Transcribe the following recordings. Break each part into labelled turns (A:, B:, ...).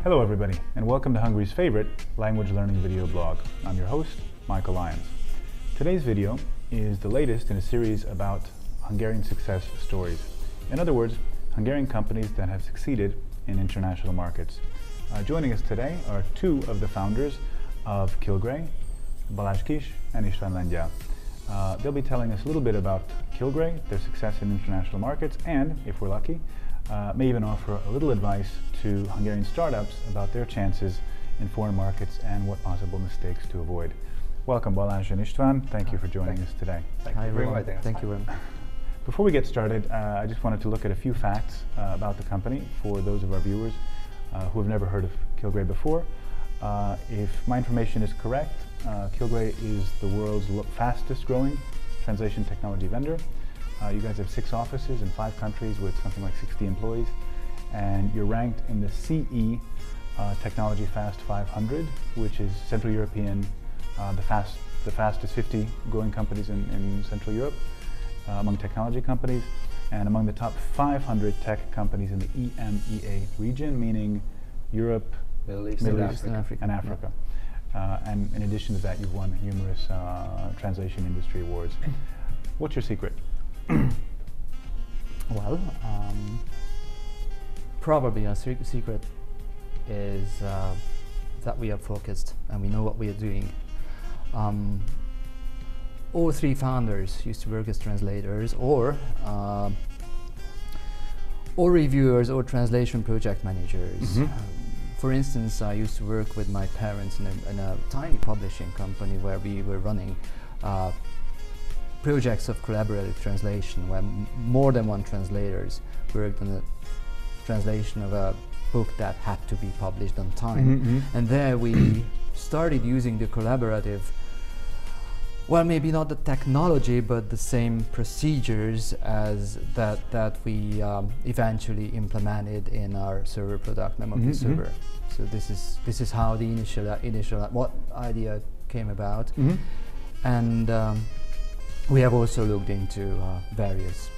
A: Hello everybody, and welcome to Hungary's favorite language learning video blog. I'm your host, Michael Lyons. Today's video is the latest in a series about Hungarian success stories. In other words, Hungarian companies that have succeeded in international markets. Joining us today are two of the founders of Kilgray, Balázs Kis and István Lengyel. They'll be telling us a little bit about Kilgray, their success in international markets, and, if we're lucky, may even offer a little advice to Hungarian startups about their chances in foreign markets and what possible mistakes to avoid. Welcome, Balázs and István. Thank you for joining us today.
B: Hi everyone. Thank you very much.
A: Before we get started, I just wanted to look at a few facts about the company for those of our viewers who have never heard of Kilgray before. If my information is correct, Kilgray is the world's fastest growing translation technology vendor. You guys have 6 offices in 5 countries with something like 60 employees, and you're ranked in the CE Technology Fast 500, which is Central European, the fastest 50 growing companies in Central Europe among technology companies, and among the top 500 tech companies in the EMEA region, meaning Europe,
B: Middle East
A: and Africa. And in addition to that, you've won numerous translation industry awards. What's your secret?
B: Well, probably our secret is that we are focused and we know what we are doing. All 3 founders used to work as translators or reviewers or translation project managers. For instance, I used to work with my parents in a tiny publishing company where we were running projects of collaborative translation, where more than one translators worked on the translation of a book that had to be published on time. And there we started using the collaborative, well, maybe not the technology, but the same procedures as that we eventually implemented in our server product, Naponta server. So this is how the initial what idea came about, and we have also looked into various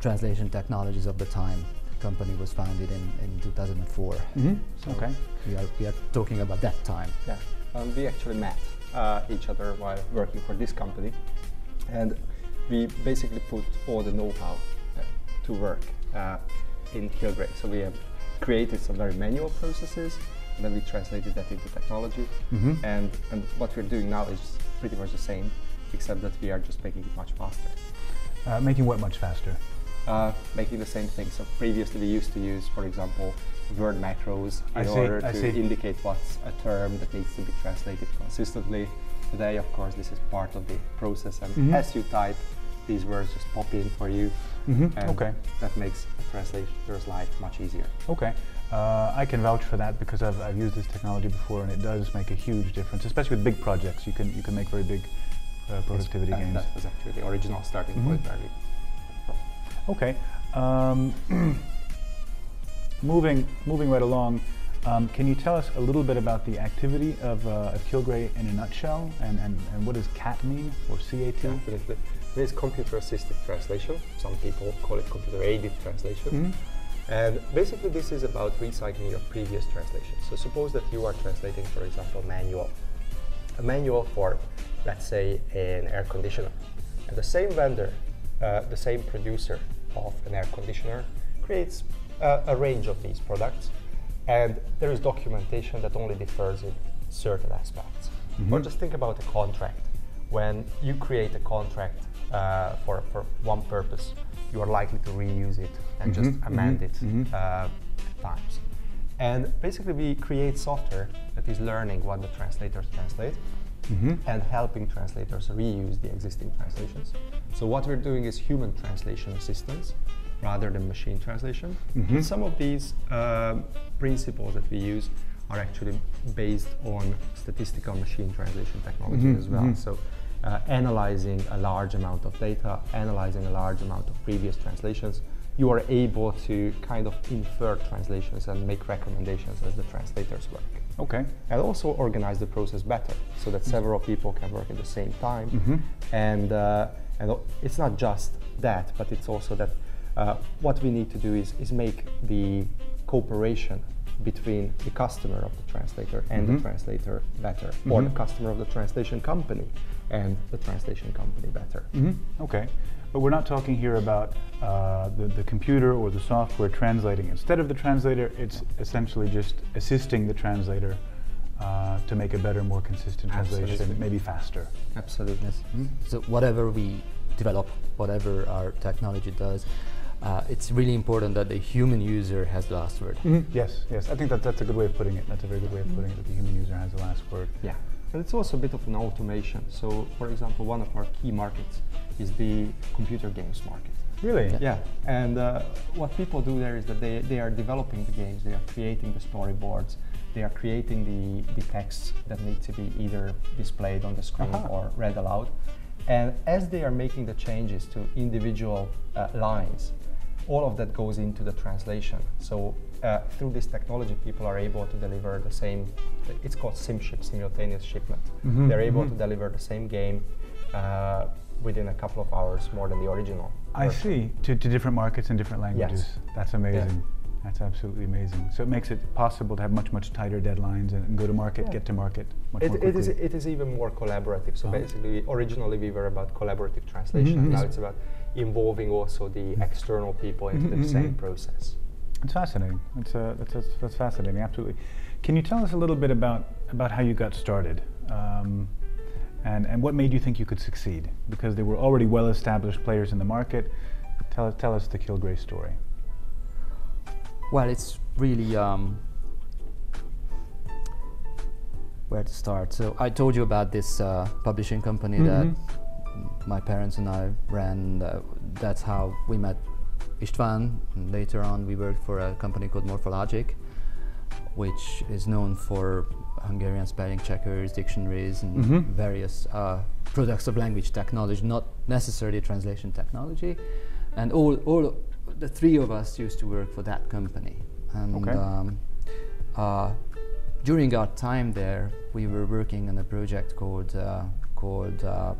B: translation technologies of the time. The company was founded in 2004. So
A: okay,
B: we are talking about that time.
C: Yeah, we actually met each other while working for this company, and we basically put all the know-how to work in Kilgray. So we have created some very manual processes, and then we translated that into technology. And what we're doing now is pretty much the same, except that we are just making it much faster.
A: Making what much faster?
C: Making the same thing. So previously we used to use, for example, word macros in order to indicate what's a term that needs to be translated consistently. Today, of course, this is part of the process, and as you type, these words just pop in for you, and that makes the translator's life much easier.
A: Okay, I can vouch for that because I've used this technology before, and it does make a huge difference, especially with big projects. You can make very big productivity gains.
C: That was actually the original starting point.
A: Okay, moving right along, can you tell us a little bit about the activity of Kilgray in a nutshell, and what does CAT mean, or CAT?
C: Definitely. It is computer-assisted translation. Some people call it computer-aided translation. And basically this is about recycling your previous translation. So suppose that you are translating, for example, a manual for, let's say, an air conditioner. And the same vendor, the same producer of an air conditioner creates a range of these products, and there is documentation that only differs in certain aspects. Or just think about a contract. When you create a contract for one purpose, you are likely to reuse it and just amend it times. And basically we create software that is learning what the translators translate and helping translators reuse the existing translations. So what we're doing is human translation assistance rather than machine translation. And some of these principles that we use are actually based on statistical machine translation technology as well. So analyzing a large amount of data, analyzing a large amount of previous translations, you are able to kind of infer translations and make recommendations as the translators work.
A: Okay.
C: And also organize the process better so that several people can work at the same time. And it's not just that, but it's also that what we need to do is make the cooperation between the customer of the translator and the translator better, or the customer of the translation company and the translation company better.
A: Okay, but we're not talking here about the computer or the software translating. Instead of the translator, it's essentially just assisting the translator to make a better, more consistent translation, maybe faster.
C: Absolutely.
B: Yes. So whatever we develop, whatever our technology does, it's really important that the human user has the last word.
A: Yes, yes. I think that's a good way of putting it. That's a very good way of putting it, that the human user has the last word.
C: Yeah. But it's also a bit of an automation. So, for example, one of our key markets is the computer games market.
A: Really?
C: Yeah. And what people do there is that they are developing the games, they are creating the storyboards, they are creating the texts that need to be either displayed on the screen or read aloud. And as they are making the changes to individual lines, all of that goes into the translation. So through this technology, people are able to deliver the same, it's called SimShip, simultaneous shipment. They're able to deliver the same game within a couple of hours more than the original.
A: I see, to different markets and different languages.
C: Yes.
A: That's amazing.
C: Yeah.
A: That's absolutely amazing. So it makes it possible to have much tighter deadlines and go to market, get to market much more quickly.
C: It is even more collaborative. So basically, originally we were about collaborative translation. Now it's about involving also the external people into the same process.
A: It's fascinating. That's fascinating. Absolutely. Can you tell us a little bit about how you got started, and what made you think you could succeed? Because there were already well-established players in the market. Tell us the Kilgray story.
B: Well, it's really where to start. So I told you about this publishing company that my parents and I ran. That's how we met István. And later on, we worked for a company called Morphologic, which is known for Hungarian spelling checkers, dictionaries, and various products of language technology, not necessarily translation technology. And all the three of us used to work for that company. And during our time there, we were working on a project called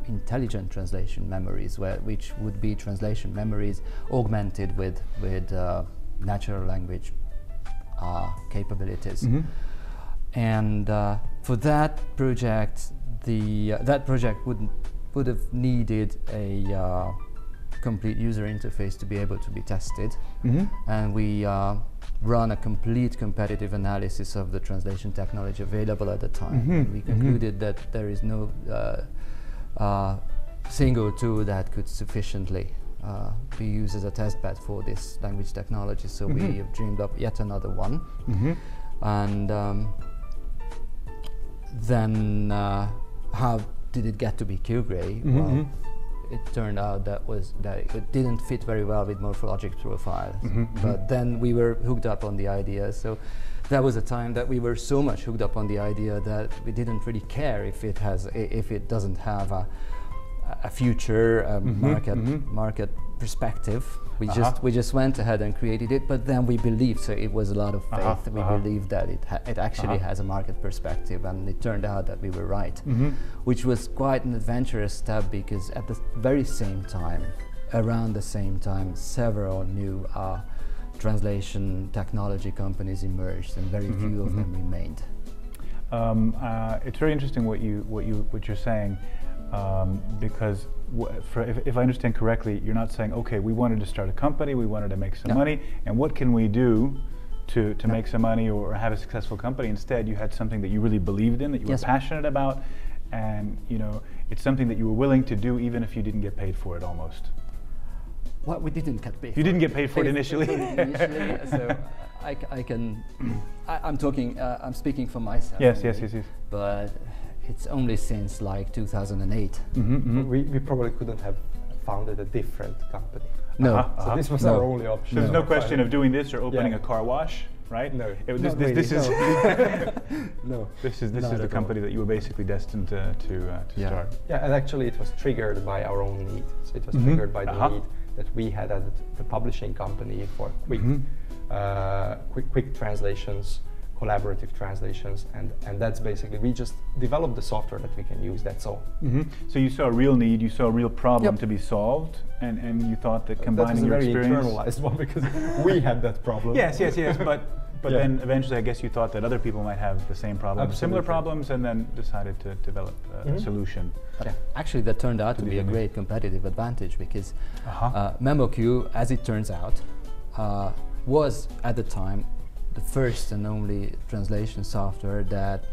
B: Intelligent Translation Memories, which would be translation memories augmented with natural language capabilities. And for that project, that project would have needed a complete user interface to be able to be tested. And we run a complete competitive analysis of the translation technology available at the time. And we concluded that there is no single tool that could sufficiently be used as a testbed for this language technology. So we have dreamed up yet another one. And then how did it get to be Kilgray? Well, it turned out that it didn't fit very well with Morphologic's profile. But then we were hooked up on the idea. So that was a time that we were so much hooked up on the idea that we didn't really care if it doesn't have a future market perspective. We just went ahead and created it, but then we believed, so it was a lot of faith. We believed that it actually has a market perspective, and it turned out that we were right, which was quite an adventurous step, because at the very same time, around the same time, several new translation technology companies emerged, and very few of them remained.
A: It's very interesting what you're saying. Because if I understand correctly, you're not saying, okay, we wanted to start a company, we wanted to make some money, and what can we do to make some money or have a successful company? Instead, you had something that you really believed in, that you were passionate about, and it's something that you were willing to do even if you didn't get paid for it, almost.
B: Well, we didn't get paid.
A: You didn't get paid for it initially.
B: So I'm speaking for myself.
A: Yes.
B: But it's only since like 2008.
C: We probably couldn't have founded a different company.
B: No.
C: So this was our only option.
A: So there's no question of doing this or opening a car wash, right?
C: No.
A: This is
C: no.
A: This is the company that you were basically destined to start.
C: Yeah, and actually it was triggered by our own need. So it was triggered by the need that we had at the publishing company for quick translations, collaborative translations, and that's basically, we just developed the software that we can use, that's all.
A: So you saw a real need, you saw a real problem to be solved, and you thought that combining your experience...
C: That was a very internalized one, because we had that problem.
A: Yes, But then eventually, I guess you thought that other people might have the same problem, similar problems, and then decided to develop a solution.
B: Yeah. Actually, that turned out to be a great competitive advantage because MemoQ, as it turns out, was at the time the first and only translation software that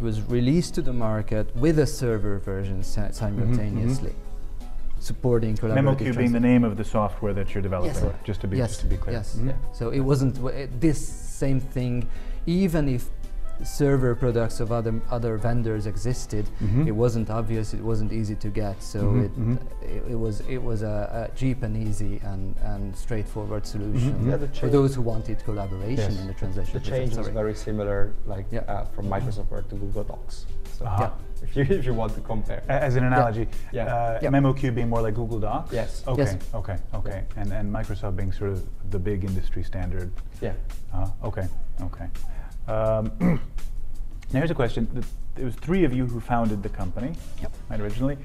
B: was released to the market with a server version simultaneously, supporting collaborative
A: MemoQ being the name of the software that you're developing, just to be clear.
B: Yes. So it wasn't this same thing, even if server products of other vendors existed, it wasn't obvious, it wasn't easy to get, so it was a cheap and easy and straightforward solution for those who wanted collaboration in the translation.
C: The change is very similar, like from Microsoft Word to Google Docs. So if you want to compare.
A: As an analogy, MemoQ being more like Google Docs?
C: Yes.
A: Okay. And Microsoft being sort of the big industry standard?
C: Yeah.
A: Okay. Now here's a question. There was 3 of you who founded the company, right, originally.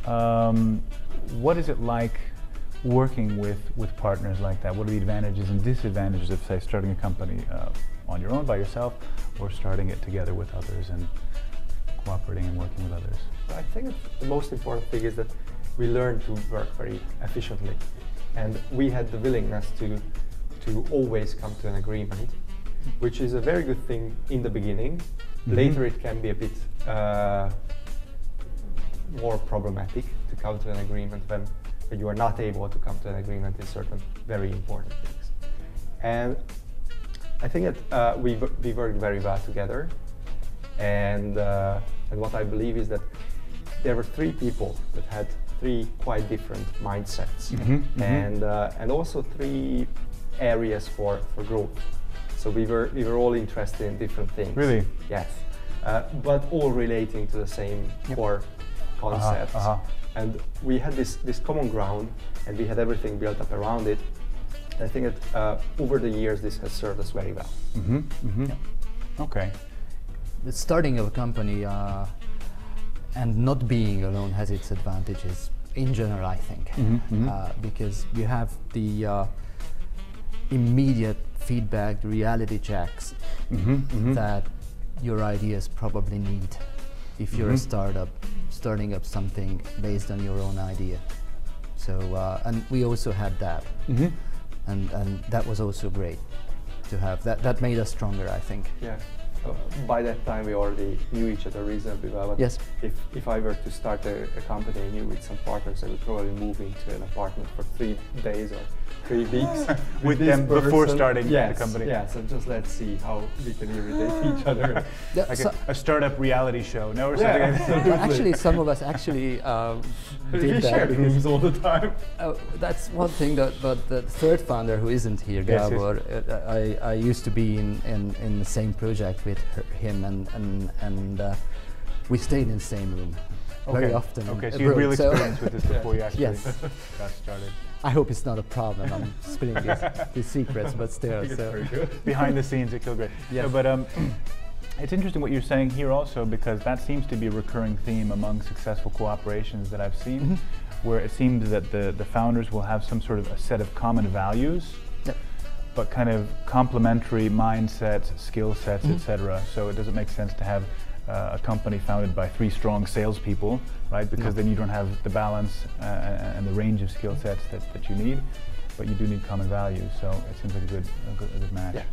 A: What is it like working with partners like that? What are the advantages and disadvantages of, say, starting a company on your own by yourself, or starting it together with others and cooperating and working with others?
C: I think the most important thing is that we learned to work very efficiently, and we had the willingness to always come to an agreement, which is a very good thing in the beginning. Later it can be a bit more problematic to come to an agreement when you are not able to come to an agreement in certain very important things. And I think that we worked very well together, and what I believe is that there were 3 people that had 3 quite different mindsets, and also 3 areas for growth. So we were all interested in different things.
A: Really?
C: Yes, but all relating to the same core concepts. And we had this common ground, and we had everything built up around it. And I think that over the years this has served us very well.
A: Okay.
B: The starting of a company and not being alone has its advantages in general, I think, because you have the immediate feedback, reality checks that your ideas probably need if you're a startup starting up something based on your own idea. So and we also had that, and that was also great to have. That made us stronger, I think.
C: Yeah. By that time we already knew each other reasonably well. But
B: yes.
C: If I were to start a company anew with some partners, I would probably move into an apartment for 3 days or 3 weeks
A: with them before starting the company.
C: Yes, and just let's see how we can irritate each other.
A: Like a startup reality show, no? Or something.
B: Actually, some of us actually did that.
C: Because all the time.
B: That's one thing. But the third founder, who isn't here, Gabor, I used to be in the same project with him, and we stayed in the same room very often.
A: Okay, so you had real experience with this before you actually got started.
B: I hope it's not a problem. I'm spilling these secrets, but still.
A: Behind the scenes at Kilgray.
B: Yes.
A: No, but it's interesting what you're saying here also, because that seems to be a recurring theme among successful cooperations that I've seen, where it seems that the founders will have some sort of a set of common values, but kind of complementary mindsets, skill sets, etc. So it doesn't make sense to have a company founded by 3 strong salespeople, right? Because then you don't have the balance and the range of skill sets that you need, but you do need common values. So it seems like a good match.
C: Yeah.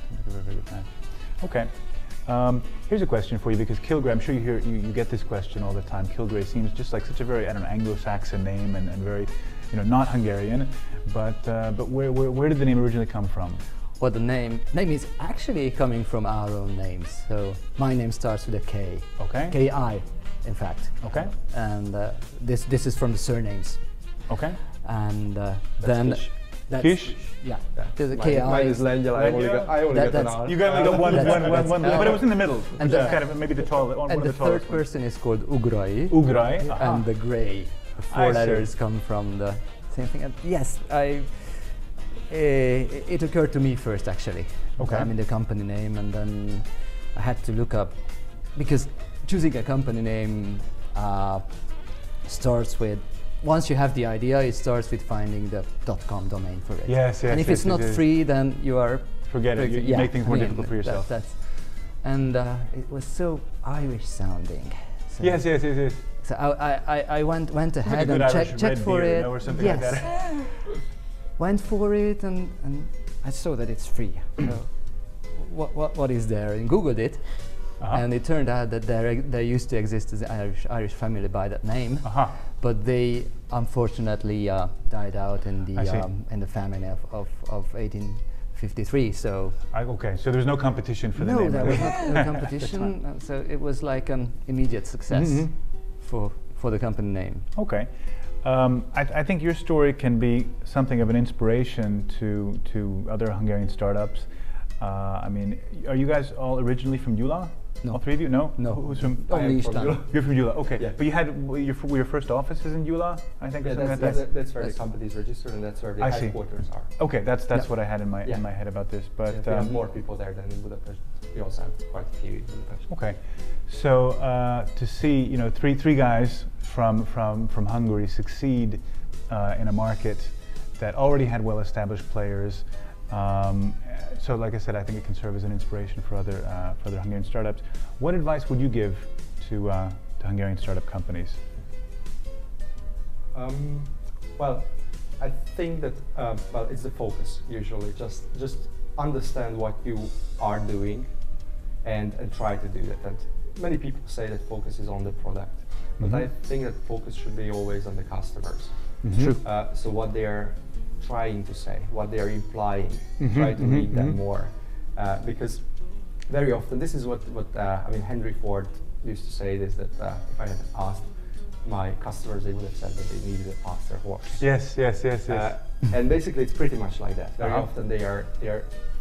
A: Seems like a very good match. Okay. Here's a question for you, because Kilgray, I'm sure you get this question all the time. Kilgray seems just like such a very, I don't know, Anglo-Saxon name and very, not Hungarian, but where did the name originally come from?
B: Well, the name is actually coming from our own names. So my name starts with a K.
A: Okay.
B: K-I, in fact.
A: Okay.
B: And this is from the surnames.
A: Okay.
B: And
C: then
A: Kish?
B: Yeah. There's a K-I.
C: Mine is Lengyel. I only got an R.
A: You got one, but it was in the middle. And kind of maybe the tallest one.
B: And the third person is called Ugrai.
A: Ugrai.
B: And the Gray. The 4 letters come from the same thing. And yes, it occurred to me first, actually.
A: Okay.
B: I mean, the company name, and then I had to look up, because choosing a company name starts with once you have the idea, it starts with finding the .com domain for it.
A: Yes, yes.
B: And if it's not free, then you are...
A: Forget it. You make things more difficult for yourself.
B: And it was so Irish sounding. So
A: Yes.
B: So I went ahead and checked for it.
A: Or something like that.
B: Went for it, and I saw that it's free. So what is there? And Googled it, and it turned out that there used to exist as an Irish family by that name, but they unfortunately died out in the famine of 1853. So
A: okay, so there's no competition for the name.
B: No, there was no competition. So it was like an immediate success for the company name.
A: Okay. I think your story can be something of an inspiration to other Hungarian startups. I mean, are you guys all originally from Gyula?
B: No.
A: All three of you? No?
B: No.
A: Who's from?
B: Only
A: Gyula. You're from Gyula, okay.
C: Yeah.
A: But you had your first office is in Gyula, I think, or something like that?
C: That's where the company is registered, and that's where the headquarters are.
A: Okay, that's what I had in my head about this. But
C: we have more people there than in Budapest. We also have quite a few in Budapest.
A: Okay, so to see three guys from Hungary succeed in a market that already had well-established players. So, like I said, I think it can serve as an inspiration for other Hungarian startups. What advice would you give to Hungarian startup companies?
C: Well, I think that it's the focus usually. Just understand what you are doing, and try to do that. And many people say that focus is on the product, but I think that focus should be always on the customers.
A: True.
C: So what they are trying to say, what they are implying, try to read them more, because very often this is what I mean. Henry Ford used to say this, that if I had asked my customers, they would have said that they needed a faster horse.
A: Yes.
C: And basically, it's pretty much like that. Very often they are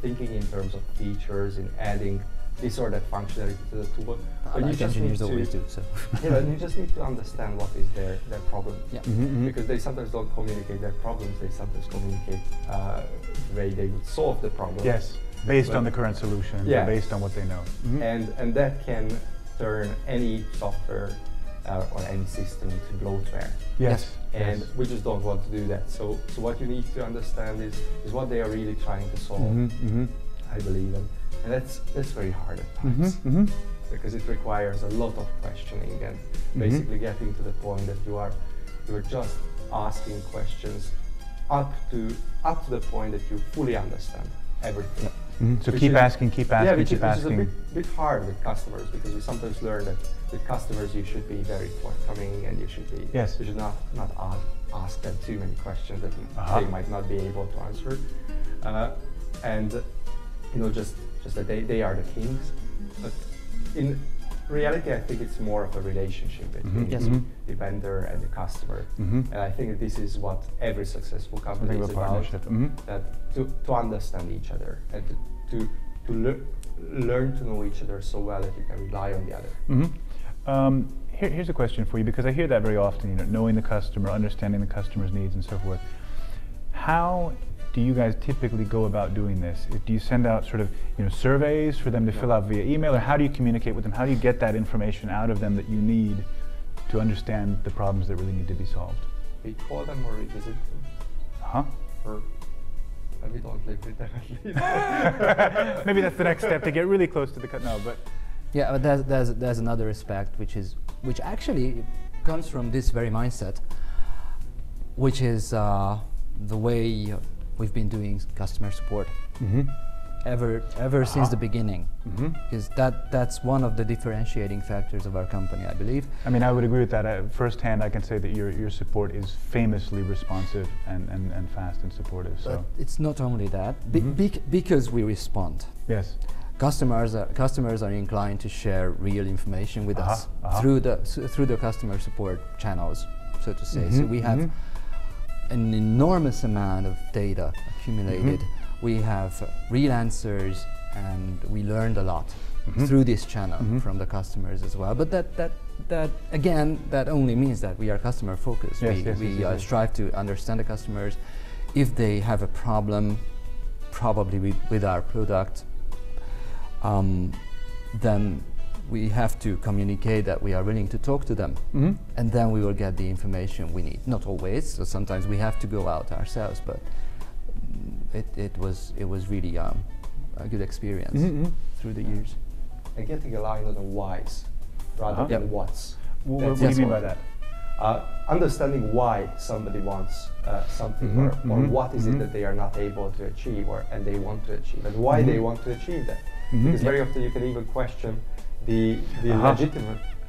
C: thinking in terms of features, in adding this or that functionality to the tool. But you just need to
B: always do so.
C: You just need to understand what is their problem.
B: Yeah.
C: Because they sometimes don't communicate their problems. They sometimes communicate the way they would solve the problem.
A: Yes, based on the current solution, or based on what they know.
C: And that can turn any software or any system to bloatware.
A: Yes.
C: And we just don't want to do that. So what you need to understand is what they are really trying to solve. I believe, and that's very hard at times, because it requires a lot of questioning and basically getting to the point that you are just asking questions up to the point that you fully understand everything.
A: So keep asking, keep asking,
C: which
A: keep asking.
C: is a bit hard with customers, because we sometimes learn that with customers you should be very forthcoming, and you should not ask them too many questions that they might not be able to answer, and just that they are the kings. But in reality, I think it's more of a relationship between the vendor and the customer. And I think that this is what every successful company is about, that to understand each other and to learn to know each other so well that you can rely on the other.
A: Here's a question for you, because I hear that very often, knowing the customer, understanding the customer's needs and so forth. How do you guys typically go about doing this? Do you send out sort of surveys for them to fill out via email, or how do you communicate with them? How do you get that information out of them that you need to understand the problems that really need to be solved?
C: We call them or we visit them. Or we don't live with them at least.
A: Maybe that's the next step, to get really close to the but
B: yeah, but there's another aspect which actually comes from this very mindset, which is the way we've been doing customer support ever since the beginning, because that's one of the differentiating factors of our company, I believe.
A: I mean, I would agree with that. Firsthand, I can say that your support is famously responsive and fast and supportive. So
B: but it's not only that, because we respond.
A: Yes.
B: Customers are inclined to share real information with us through the customer support channels, so to say. So we have an enormous amount of data accumulated. We have real answers, and we learned a lot through this channel from the customers as well. But that again, that only means that we are customer focused. We strive to understand the customers. If they have a problem, probably with our product, then we have to communicate that we are willing to talk to them, and then we will get the information we need. Not always, so sometimes we have to go out ourselves, but it was really a good experience through the years.
C: And getting aligned on the whys rather than whats.
A: What do you mean by that?
C: Understanding why somebody wants something, or what is it that they are not able to achieve, and they want to achieve, and why they want to achieve that. Because very often you can even question the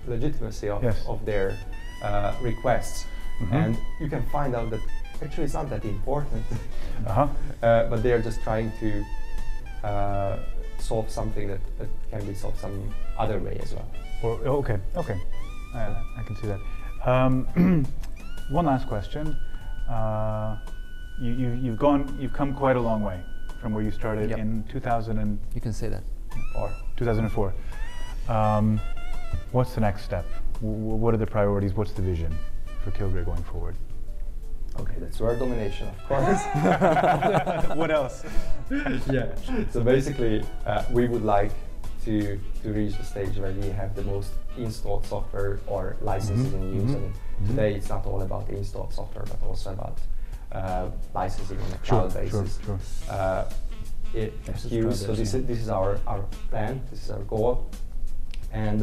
C: legitimacy of their requests, and you can find out that actually it's not that important, but they are just trying to solve something that can be solved some other way as well.
A: Okay, I can see that. One last question. You've come quite a long way from where you started in 2000.
B: You can say that.
A: 2004. What's the next step? What are the priorities? What's the vision for Kilgray going forward?
C: Okay, that's world domination, of course.
A: What else?
C: So basically, we would like to reach the stage where we have the most installed software or licenses in use. And today it's not all about the installed software, but also about licensing on a cloud basis. So this is our plan, this is our goal. And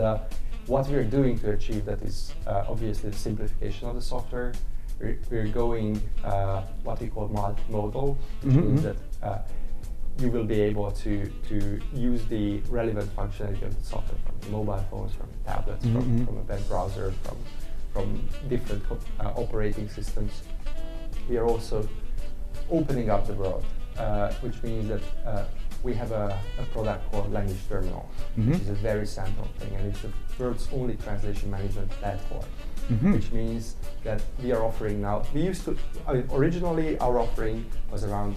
C: what we are doing to achieve that is obviously the simplification of the software. We're going what we call multimodal, which means that you will be able to use the relevant functionality of the software from mobile phones, from tablets, from a web browser, from different operating systems. We are also opening up the world, which means that we have a product called Language Terminal, which is a very central thing, and it's the world's only translation management platform. Which means that we are offering now, we used to, originally our offering was around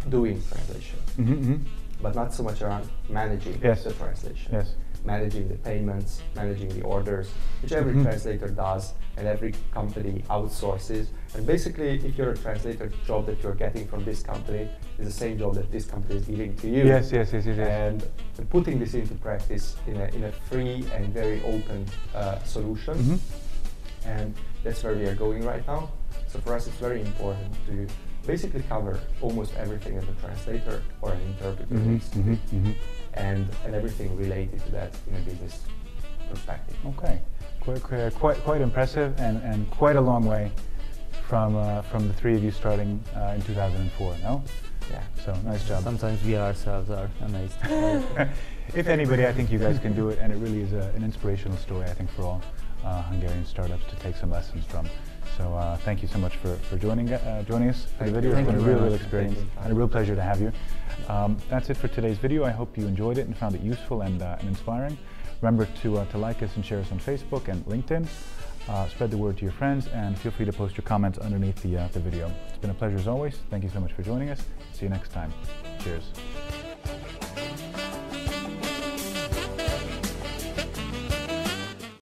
C: doing translation, but not so much around managing the translation. Managing the payments, managing the orders, which every translator does and every company outsources. And basically, if you're a translator, the job that you're getting from this company is the same job that this company is giving to you. And putting this into practice in a free and very open solution. And that's where we are going right now. So for us, it's very important to basically cover almost everything that a translator or an interpreter needs to do, and everything related to that in a business perspective.
A: Okay, quite impressive, and quite a long way from the three of you starting in 2004. No?
C: Yeah.
A: So nice job.
B: Sometimes we ourselves are amazed.
A: If anybody, I think you guys can do it, and it really is an inspirational story, I think, for all Hungarian startups to take some lessons from. So thank you so much for joining us for the video. It's been a real experience and a real pleasure to have you. That's it for today's video. I hope you enjoyed it and found it useful and inspiring. Remember to like us and share us on Facebook and LinkedIn. Spread the word to your friends, and feel free to post your comments underneath the video. It's been a pleasure as always. Thank you so much for joining us. See you next time. Cheers.